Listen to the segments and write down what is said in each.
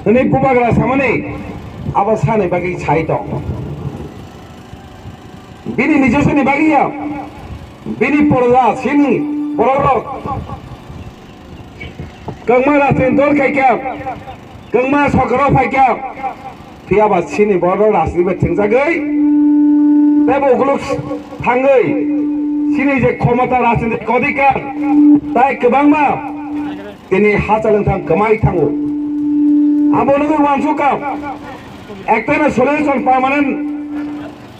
नै बुबाग्रा सामाने अब सानै बागै छाइ दं बिनि निजस्वनि बागैया बिनि परदा सिनि बररक गंमा रासिन दल खायका गंमा सरकाराव फायका फियाबा सिनि बर रासिबो थिंजागै बे बगलुक थाङै सिनि जे क्षमता रासिनि अधिकार ताइ गोबांमा दिनै हाजालोंथां गोमाय थाङो आबोनोगो वानसुका एकटाना सलिउशन पार्मानेंट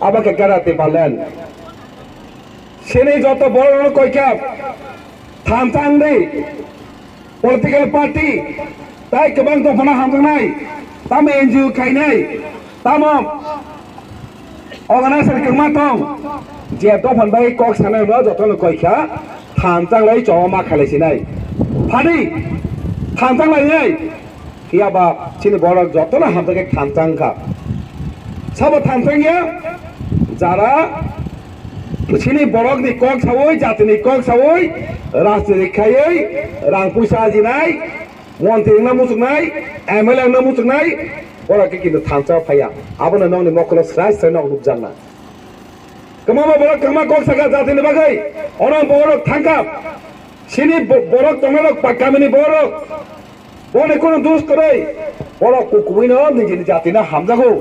आबाके गाराते पालेन सिनि जत बड़ कयका थामथांदै पलिटिकल पार्टी ताइ गोबां दफाना हामजानाय ताम एनजिअ खायनाय ताम अर्गानाइजेशन गोमा दं जे दफान बाय कक सानाय जतन कयका थामथांलाय जमा खालायसिनाय फादै थामथांलायनाय कियाबा सिनि बड़ जतन हामजागे थामथांखा सब थामथांगिया যারা সিনি বড়কনি কক সাবই জাতিনি কক সাবই রাজনীতি খাই রাং পয়সা আজিনাই মন্ত্রী না মুচুকনাই এমএলএ না মুচুকনাই বড়কে কিন্তু থানচা ফাইয়া আবনে নংনি মকল স্রাই স্রাই নং নুকজানা কমাবা বড় কমা কক সাগা জাতিনি বাগৈ অনং বড় থাঙ্কা সিনি বড় তংরক পাকামিনি বড় বড় কোন দোষ করে বড় কুকুইনো নিজে জাতিনা হামজাগো